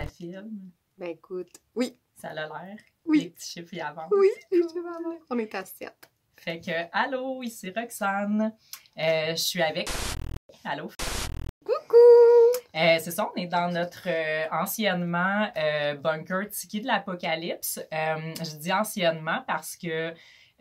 ça filme? Ben écoute, oui. Ça a l'air? Oui. Les petits chiffres y avancent. Oui, les chiffres avancent. On est à 7. Fait que, allô, ici Roxane. Je suis avec... Allô? Coucou! C'est ça, on est dans notre anciennement bunker Tiki de l'Apocalypse. Je dis anciennement parce que,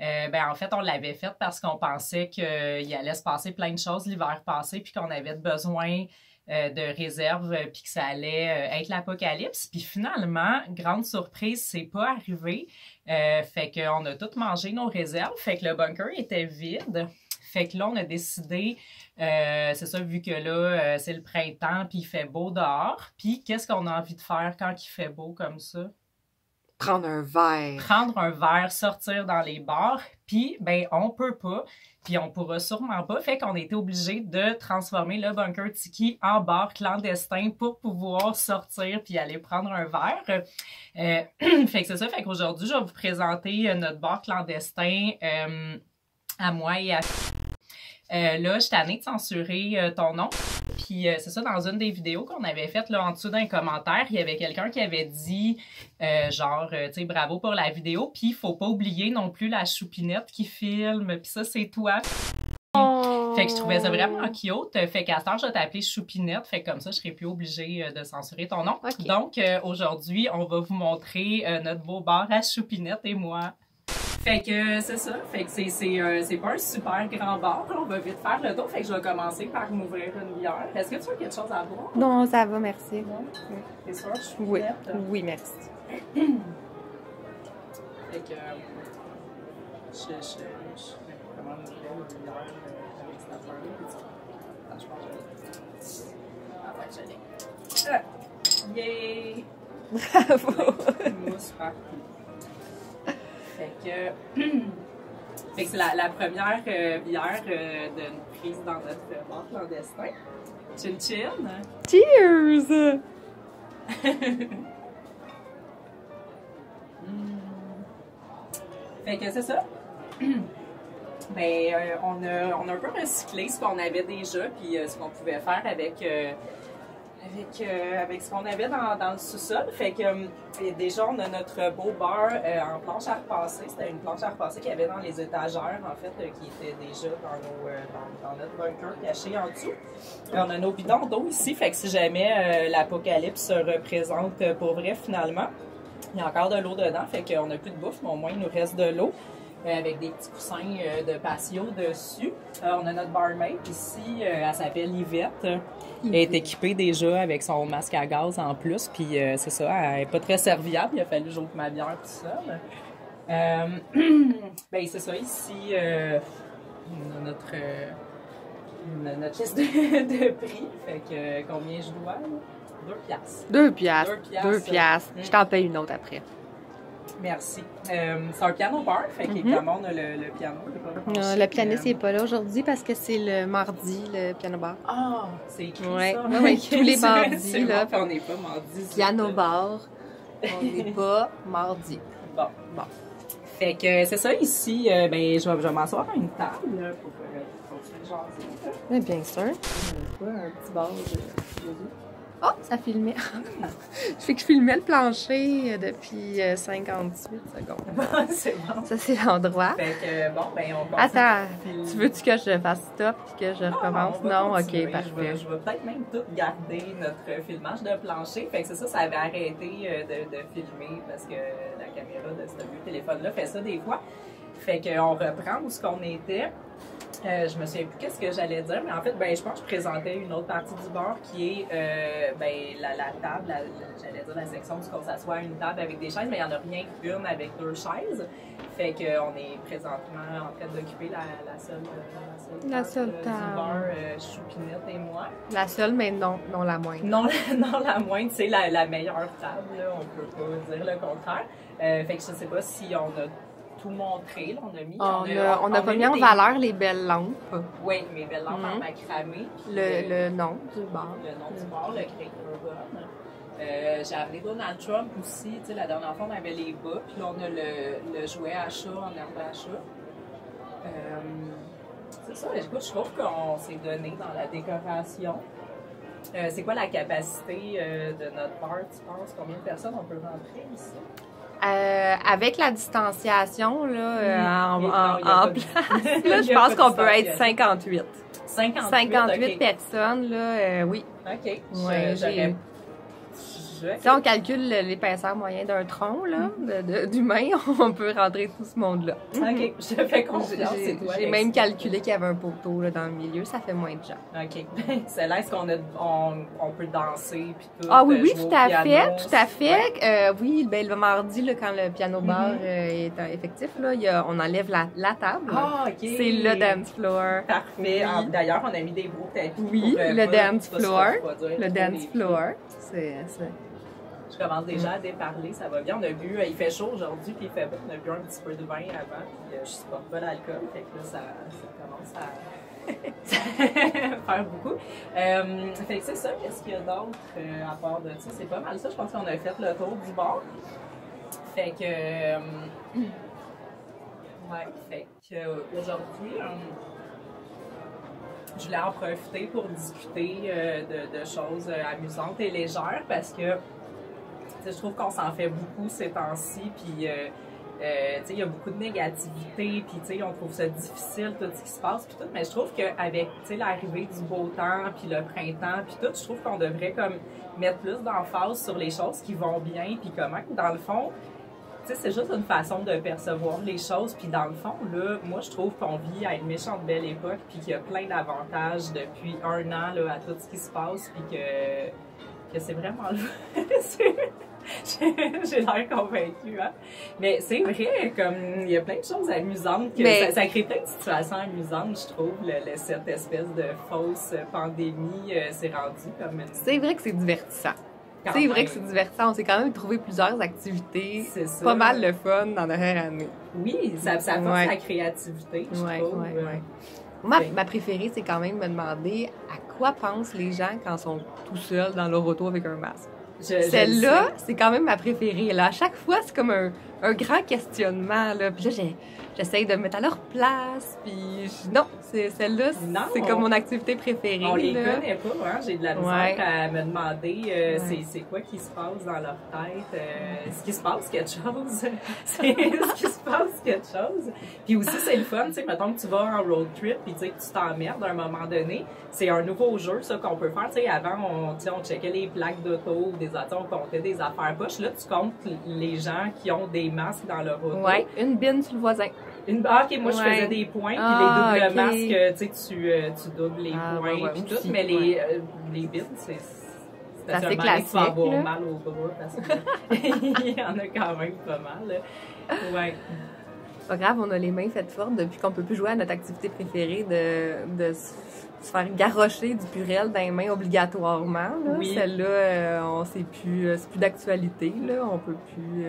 en fait, on l'avait fait parce qu'on pensait qu'il allait se passer plein de choses l'hiver passé puis qu'on avait besoin de réserve puis que ça allait être l'apocalypse. Puis finalement, grande surprise, c'est pas arrivé. Fait qu'on a tout mangé nos réserves. Fait que le bunker était vide. Fait que là, on a décidé, c'est ça, vu que là, c'est le printemps puis il fait beau dehors. Puis qu'est-ce qu'on a envie de faire quand il fait beau comme ça? Prendre un verre. Prendre un verre, sortir dans les bars. Puis, ben, on peut pas. Puis on pourra sûrement pas. Fait qu'on a été obligé de transformer le bunker Tiki en bar clandestin pour pouvoir sortir puis aller prendre un verre. Fait que c'est ça. Fait qu'aujourd'hui, je vais vous présenter notre bar clandestin à moi et à... là, je suis tannée de censurer ton nom. Puis c'est ça, dans une des vidéos qu'on avait faites, là, en dessous d'un commentaire, il y avait quelqu'un qui avait dit, tu sais, bravo pour la vidéo, puis il faut pas oublier non plus la choupinette qui filme, puis ça, c'est toi. Oh. Fait que je trouvais ça vraiment cute. Fait qu'à ce temps, je vais t'appeler Choupinette. Fait que comme ça, je serai plus obligée de censurer ton nom. Okay. Donc, aujourd'hui, on va vous montrer notre beau bar à Choupinette et moi. Fait que c'est ça. Fait que c'est pas un super grand bar. On va vite faire le tour. Fait que je vais commencer par m'ouvrir une bière. Est-ce que tu as quelque chose à boire? Non, ça va, merci. T'es sûre, Oui, Choupinette? oui, merci. Fait que je commande une bière avec cette affaire-là. Attends, je pense que je l'ai. Yay! Bravo! Mousse partout. Fait que c'est la première bière d'une prise dans notre bar clandestin. Chin chin! Cheers! Fait que c'est ça. On a un peu recyclé ce qu'on avait déjà, puis ce qu'on pouvait faire avec ce qu'on avait dans le sous-sol. Fait que déjà, on a notre beau bar en planche à repasser. C'était une planche à repasser qu'il y avait dans les étagères, en fait, qui était déjà dans notre bunker caché en dessous. On a nos bidons d'eau ici, fait que si jamais l'apocalypse se représente pour vrai finalement, il y a encore de l'eau dedans, fait qu'on n'a plus de bouffe, mais au moins il nous reste de l'eau. Avec des petits coussins de patio dessus. On a notre barmaid ici, elle s'appelle Yvette. Elle est équipée déjà avec son masque à gaz en plus, puis c'est ça, elle n'est pas très serviable, il a fallu que j'ouvre ma bière tout seul. C'est ça, ici, on a notre liste de prix, fait que combien je dois? 2 piastres. 2 piastres. 2 piastres. Je t'en paye une autre après. Merci. C'est un piano bar, fait qu'évidemment, on a le piano. Le pianiste n'est pas là aujourd'hui parce que c'est le mardi, le piano bar. Ah, c'est écrit ça. Oui, tous les mardis. Là, bon, on n'est pas mardi. Piano bar, on n'est pas mardi. Bon. Fait que c'est ça, ici, je vais m'asseoir à une table là, pour continuer de jaser. Oui, bien sûr. Un petit bar de... Oh, ça filmait. Je fais que je filmais le plancher depuis 58 secondes. C'est bon. Ça, c'est l'endroit. Fait que, on continue. Attends, tu veux-tu que je fasse stop et que je recommence? Non? OK, parfait. Je vais peut-être même tout garder notre filmage de plancher. Fait que c'est ça avait arrêté de filmer parce que la caméra de ce vieux téléphone-là fait ça des fois. Fait qu'on reprend où ce qu'on était. Je me souviens plus qu'est-ce que j'allais dire, mais en fait, je pense que je présentais une autre partie du bar qui est la table, j'allais dire la section où on s'assoit à une table avec des chaises, mais il n'y en a rien qu'une avec 2 chaises. Fait qu'on est présentement en train d'occuper la seule table du bar, Choupinette et moi. La seule, mais non la moindre. Non, la moindre, c'est la meilleure table, là, on peut pas dire le contraire. Fait que je sais pas si on a tout montré, là, on a pas mis en valeur les belles lampes. Oui, mes belles lampes en macramé. Le nom du bar. Le nom du bar, le Great Bourbon. J'ai amené Donald Trump aussi. Tu sais, la dernière fois, on avait les bas. Puis là, on a le jouet à chat en herbe à chat. C'est ça. Écoute, je trouve qu'on s'est donné dans la décoration. C'est quoi la capacité de notre bar, tu penses? Combien de personnes on peut rentrer ici? Avec la distanciation là, en place, là, je pense qu'on peut être 58. 58 okay. Personnes, là, oui. OK. Ouais, si on calcule l'épaisseur moyenne d'un tronc d'humain, on peut rentrer tout ce monde-là. OK, je fais confiance. J'ai même calculé qu'il y avait un poteau là, dans le milieu, ça fait moins de gens. OK. C'est là, est-ce qu'on on peut danser puis tout? Ah oui, tout à fait. Oui, ben, le mardi, là, quand le piano bar est effectif, là, on enlève la table. Ah, OK. C'est le dance floor. Parfait. Oui. D'ailleurs, on a mis des beaux tapis. Oui, pour, le dance floor. Le dance floor. Je commence déjà à déparler, ça va bien. On a bu, il fait chaud aujourd'hui, puis il fait bon. On a bu un petit peu de vin avant, puis je supporte pas l'alcool, fait que là, ça commence à faire beaucoup. Fait que c'est ça, qu'est-ce qu'il y a d'autre à part de ça? C'est pas mal ça, je pense qu'on a fait le tour du bar. Fait que... ouais, fait que aujourd'hui... je voulais en profiter pour discuter de choses amusantes et légères parce que je trouve qu'on s'en fait beaucoup ces temps-ci, puis il y a beaucoup de négativité, puis on trouve ça difficile, tout ce qui se passe, puis tout, mais je trouve qu'avec l'arrivée du beau temps, puis le printemps, puis tout, je trouve qu'on devrait comme mettre plus d'emphase sur les choses qui vont bien, puis comment, dans le fond, c'est juste une façon de percevoir les choses. Puis dans le fond, là, moi, je trouve qu'on vit à une méchante belle époque, puis qu'il y a plein d'avantages depuis un an là, à tout ce qui se passe, puis que c'est vraiment là. J'ai l'air convaincue, hein? Mais c'est vrai, comme il y a plein de choses amusantes, que ça crée plein de situations amusantes, je trouve, cette espèce de fausse pandémie s'est rendue comme une... C'est vrai que c'est divertissant. C'est vrai que c'est divertissant. On s'est quand même trouvé plusieurs activités. C'est ça. Pas mal le fun dans la dernière année. Oui, ça force la créativité, je trouve. Moi, ma préférée, c'est quand même me demander à quoi pensent les gens quand ils sont tout seuls dans leur auto avec un masque. Celle-là, c'est quand même ma préférée. Là. À chaque fois, c'est comme un grand questionnement. Là. Puis là, j'essaye de me mettre à leur place. Puis non, celle-là, c'est comme mon activité préférée. On les connaît pas, hein? J'ai de la misère à me demander c'est quoi qui se passe dans leur tête. Est-ce qu'il se passe quelque chose? Est-ce qu'il se passe quelque chose? Puis aussi, c'est le fun, tu sais, mettons que tu vas en road trip puis tu t'emmerdes à un moment donné. C'est un nouveau jeu, ça, qu'on peut faire. Tu sais, avant, on checkait les plaques d'auto, on comptait des affaires poches. Là, tu comptes les gens qui ont des masques dans leur auto. Oui, une bine sur le voisin. OK, moi, je faisais des points, puis les doubles masques, tu doubles les points, puis tout. Mais les bines, c'est assez classique. Tu vas avoir mal au bras, parce qu'il y en a quand même pas mal. Ouais. C'est pas grave, on a les mains faites fortes depuis qu'on peut plus jouer à notre activité préférée de se faire garrocher du Purel dans les mains obligatoirement. Là. Oui. Celle-là, c'est plus d'actualité. Là. On peut plus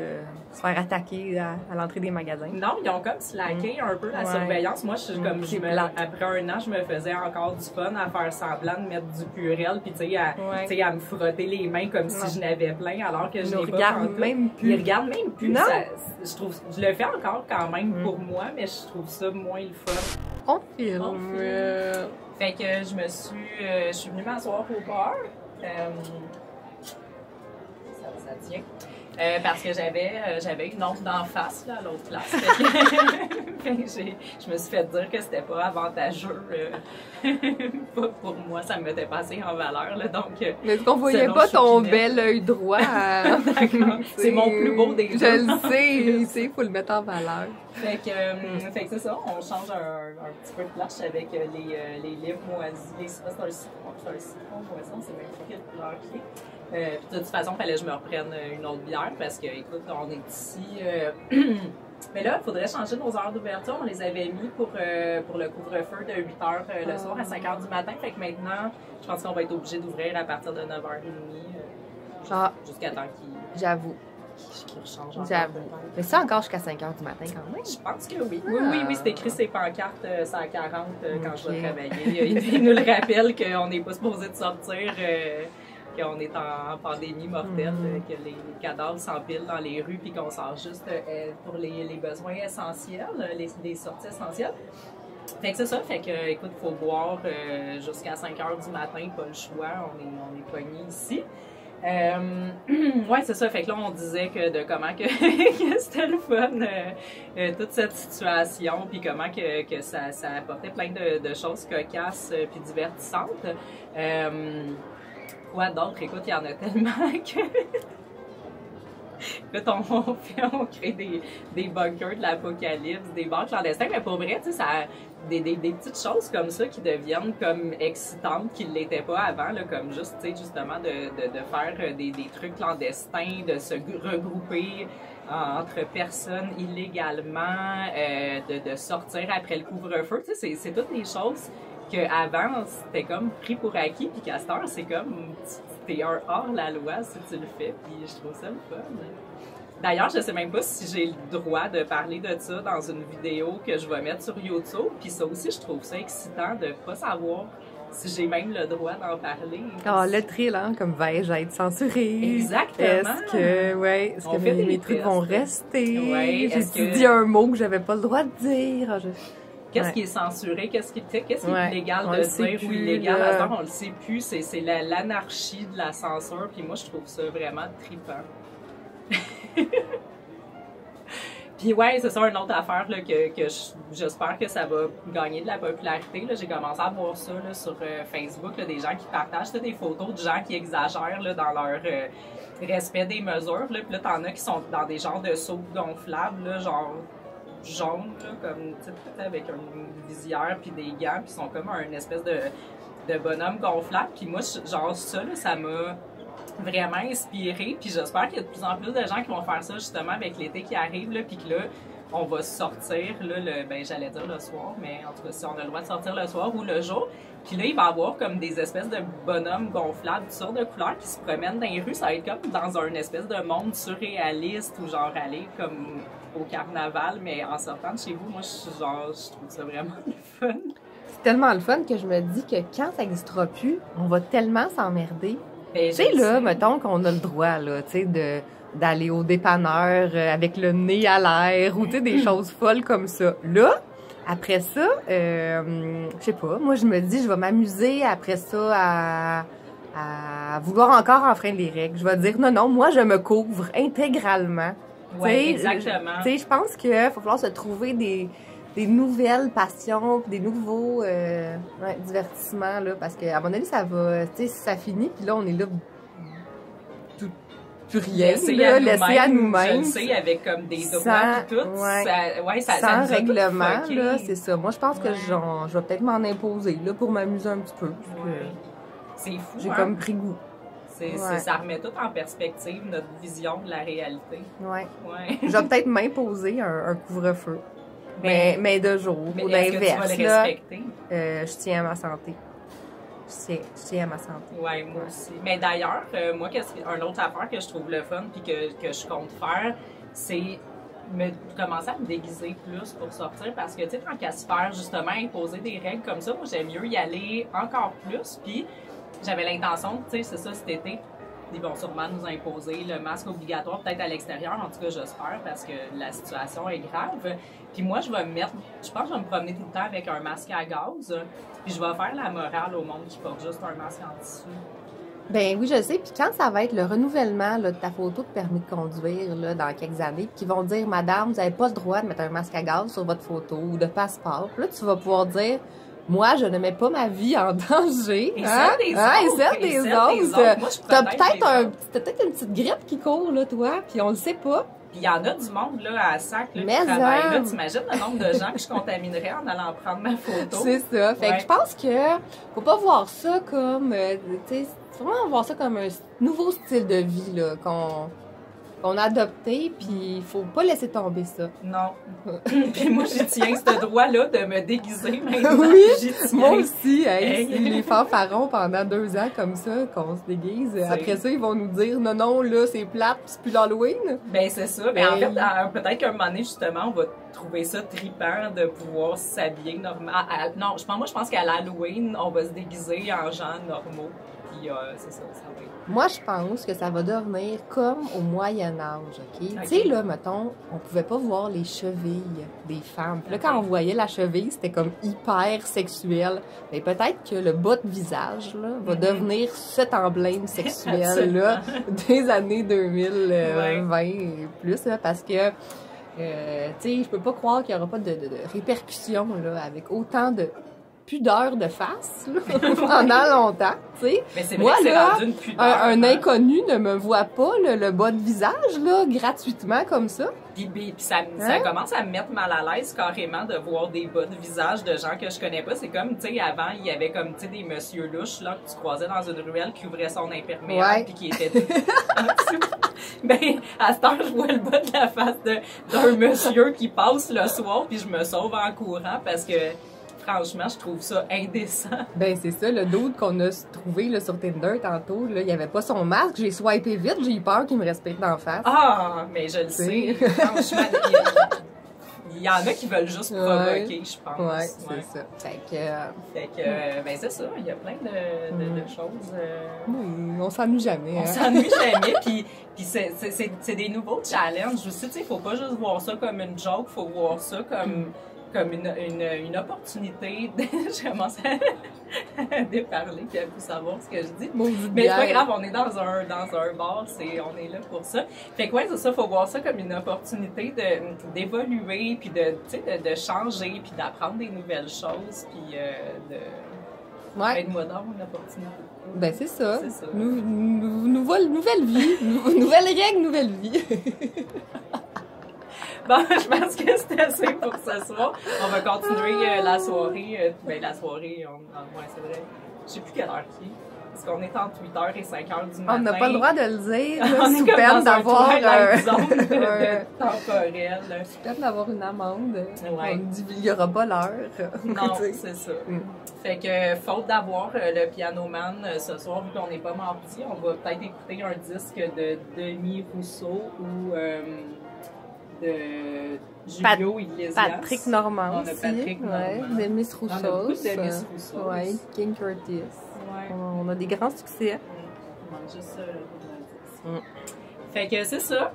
se faire attaquer à l'entrée des magasins. Non, ils ont comme slacké un peu la surveillance. Moi, après un an, je me faisais encore du fun à faire semblant de mettre du Purel, puis à me frotter les mains comme si je n'avais plein, alors que je n'ai pas regardent même plus. Ils regardent même plus. Non. Je le fais encore quand même pour moi, mais je trouve ça moins le fun. On filme. Fait que je suis venue m'asseoir au bar. Ça tient. Parce que j'avais une autre d'en face là, à l'autre place. Je me suis fait dire que c'était pas avantageux pour moi, ça me mettait pas assez en valeur. Là, donc, mais est-ce qu'on voyait pas ton bel œil droit? D'accord. C'est mon plus beau des deux. Je le sais, il faut le mettre en valeur. Fait que c'est ça, on change un petit peu de place avec les livres moisis. C'est un citron moisson, c'est même pas quelle couleur qui est. Puis de toute façon, il fallait que je me reprenne une autre bière parce que, écoute, on est ici. Mais là, il faudrait changer nos heures d'ouverture. On les avait mis pour le couvre-feu de 8 h le soir à 5 h du matin. Fait que maintenant, je pense qu'on va être obligé d'ouvrir à partir de 9 h30 jusqu'à temps qu'il... J'avoue. J'avoue. Mais ça encore jusqu'à 5 h du matin quand même? Je pense que oui. Oui, c'est écrit ces pancartes 140 quand je vais travailler. Ils nous le rappellent qu'on n'est pas supposé de sortir, qu'on est en pandémie mortelle, que les cadavres s'empilent dans les rues puis qu'on sort juste pour les besoins essentiels, les sorties essentielles. Fait que c'est ça, fait que, écoute, faut boire jusqu'à 5 heures du matin, pas le choix, on est pognés ici. Ouais, c'est ça. Fait que là, on disait de comment que c'était le fun, toute cette situation, puis comment que ça apportait plein de choses cocasses puis divertissantes. Quoi d'autre? Écoute, il y en a tellement que... Écoute, on crée des bunkers de l'apocalypse, des bars clandestins, mais pour vrai, tu sais, ça des petites choses comme ça qui deviennent comme excitantes, qui ne l'étaient pas avant, là, comme juste, tu sais, justement, de faire des trucs clandestins, de se regrouper entre personnes illégalement, de sortir après le couvre-feu, tu sais, c'est toutes des choses qu'avant, c'était comme pris pour acquis, puis qu'à cette heure, c'est comme, t'es un hors-la-loi si tu le fais, puis je trouve ça le fun. D'ailleurs, je sais même pas si j'ai le droit de parler de ça dans une vidéo que je vais mettre sur YouTube, puis ça aussi, je trouve ça excitant de pas savoir si j'ai même le droit d'en parler. Ah, le thrill, hein, comme vais-je être censurée? Exactement! Est-ce que mes trucs vont rester? Ouais, J'ai dit un mot que j'avais pas le droit de dire? Qu'est-ce qui est censuré? Qu'est-ce qui est illégal de dire ou illégal? À ce moment, on le sait plus. C'est l'anarchie de la censure. Puis moi, je trouve ça vraiment trippant. Puis ouais, c'est ça, une autre affaire là, que j'espère que ça va gagner de la popularité. J'ai commencé à voir ça là, sur Facebook, là, des gens qui partagent des photos de gens qui exagèrent là, dans leur respect des mesures. Là. Puis là, t'en as qui sont dans des genres de seaux gonflables, là, genre jaune, là, comme avec une visière puis des gants, puis sont comme un espèce de bonhomme gonflable. Puis moi, genre ça, là, ça m'a vraiment inspirée, puis j'espère qu'il y a de plus en plus de gens qui vont faire ça justement avec l'été qui arrive, là, puis que là, on va sortir, là, j'allais dire le soir, mais en tout cas, si on a le droit de sortir le soir ou le jour, puis là, il va y avoir comme des espèces de bonhommes gonflables, toutes sortes de couleurs qui se promènent dans les rues, ça va être comme dans un espèce de monde surréaliste ou genre aller comme au carnaval, mais en sortant de chez vous, moi, je trouve ça vraiment le fun. C'est tellement le fun que je me dis que quand ça n'existera plus, on va tellement s'emmerder. Tu sais, là, mettons qu'on a le droit, là, tu sais, d'aller au dépanneur avec le nez à l'air ou, tu sais, des choses folles comme ça. Là, après ça, je sais pas, moi, je me dis, je vais m'amuser après ça à vouloir encore enfreindre les règles. Je vais dire, non, moi, je me couvre intégralement. Oui, exactement. Tu sais, je pense qu'il va falloir se trouver des nouvelles passions, des nouveaux divertissements, là, parce qu'à mon avis, ça va, tu sais, si ça finit, puis là, on est là, plus rien, laissé à nous-mêmes. Je le sais, avec comme des droits et tout, sans règlement, là, c'est ça. Moi, je pense que je vais peut-être m'en imposer, là, pour m'amuser un petit peu. C'est fou, j'ai comme pris goût. Ça remet tout en perspective, notre vision de la réalité. Ouais. Je vais peut-être m'imposer un couvre-feu. Mais de jour, ou l'inverse, là, je tiens à ma santé. Je tiens à ma santé. Oui, moi aussi. Mais d'ailleurs, moi, un autre affaire que je trouve le fun puis que je compte faire, c'est commencer à me déguiser plus pour sortir parce que, tu sais, tant qu'à se faire justement imposer des règles comme ça, moi, j'aime mieux y aller encore plus. Puis j'avais l'intention, tu sais, c'est ça, cet été, ils vont sûrement nous imposer le masque obligatoire, peut-être à l'extérieur, en tout cas, j'espère, parce que la situation est grave. Puis moi, je pense que je vais me promener tout le temps avec un masque à gaz, puis je vais faire la morale au monde qui porte juste un masque en tissu. Ben oui, je sais. Puis quand ça va être le renouvellement là, de ta photo de permis de conduire là, dans quelques années, puis qu'ils vont dire, madame, vous n'avez pas le droit de mettre un masque à gaz sur votre photo ou de passeport. Puis là, tu vas pouvoir dire, moi, je ne mets pas ma vie en danger. Et celle des autres. T'as peut-être une petite grippe qui court, là, toi, puis on le sait pas. Puis il y en a du monde, là, à sac, là, qui travaille là. T'imagines le nombre de gens que je contaminerais en allant prendre ma photo? C'est ça. Fait que je pense que faut pas voir ça comme, tu sais, faut vraiment voir ça comme un nouveau style de vie, là, qu'on a adopté, puis il faut pas laisser tomber ça. Non. Puis moi, j'y tiens ce droit-là de me déguiser maintenant. Oui, moi aussi. Hey, les fanfarons pendant 2 ans comme ça, qu'on se déguise. Après ça, ils vont nous dire, non, là, c'est plate, c'est plus l'Halloween. Ben c'est ça. Mais en fait, peut-être qu'un moment donné, justement, on va trouver ça trippant de pouvoir s'habiller normal. Non, je pense qu'à l'Halloween, on va se déguiser en gens normaux. Puis c'est ça, ça va être... Moi, je pense que ça va devenir comme au Moyen-Âge, OK? Tu sais, là, mettons, on pouvait pas voir les chevilles des femmes. Puis là, quand on voyait la cheville, c'était comme hyper sexuel. Mais peut-être que le bas de visage, là, va devenir cet emblème sexuel-là des années 2020 et plus, là, parce que, tu sais, je peux pas croire qu'il y aura pas de répercussions, là, avec autant de pudeur de face là, pendant longtemps, tu sais. Mais c'est vrai moi que c'est là, rendu une pudeur, un inconnu ne me voit pas le bas de visage là gratuitement comme ça. Puis ça commence à me mettre mal à l'aise carrément de voir des bas de visage de gens que je connais pas. C'est comme, tu sais, avant, il y avait comme, tu sais, des monsieur louches là que tu croisais dans une ruelle qui ouvrait son imperméable puis qui était en dessous. Ben, à cette heure, je vois le bas de la face d'un monsieur qui passe le soir puis je me sauve en courant parce que franchement, je trouve ça indécent. Ben, c'est ça, le dude qu'on a trouvé là, sur Tinder tantôt, là, il avait pas son masque, j'ai swipé vite, j'ai eu peur qu'il me respecte d'en face. Ah, mais je le sais. Franchement, il y en a qui veulent juste provoquer, je pense. Ouais, c'est ça. Fait que ben c'est ça, il y a plein de choses. Oui, on s'ennuie jamais. On s'ennuie jamais, puis c'est des nouveaux challenges aussi, tu sais, faut pas juste voir ça comme une joke, faut voir ça comme une opportunité de... Je commence à déparler puis à plus savoir ce que je dis. Mais c'est pas grave, on est dans un bar, on est là pour ça. Fait que ouais, c'est ça, faut voir ça comme une opportunité d'évoluer puis de changer puis d'apprendre des nouvelles choses puis aide-moi donc une opportunité. Ben c'est ça. Nouvelle vie, nouvelle règle, nouvelle vie. Bon, je pense que c'est assez pour ce soir. On va continuer la soirée. La soirée, ouais, c'est vrai. Je sais plus quelle heure qui est. Parce qu'on est entre 8h et 5h du matin. On n'a pas le droit de le dire. On sous peine d'avoir temporelle. Sous peine d'avoir une amende. On ne divulguera pas l'heure. Non, c'est ça. Fait que, faute d'avoir le Pianoman ce soir, vu qu'on n'est pas mardi, on va peut-être écouter un disque de Demis Rousseau ou... de Julio Iglesias. Patrick Normand. On a Patrick Normand. Demis Rousseau. On a beaucoup de Demis Rousseau. Ouais, King Curtis. Ouais. On a des grands succès. Juste ça. Fait que c'est ça.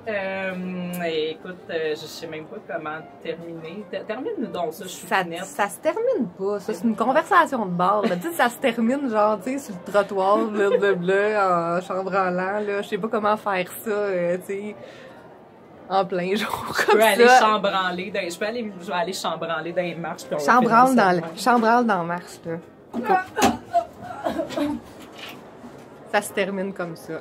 Écoute, je sais même pas comment terminer. Termine-nous donc ça, je suis nette. Ça se termine pas, ça. C'est une conversation de bar. Tu sais, ça se termine genre, tu sais, sur le trottoir, bleu, en chambranlant, là. Je sais pas comment faire ça, tu sais. En plein jour, comme ça. Je vais aller chambranler dans les marches. Chambranle dans la marche, là. Ça se termine comme ça.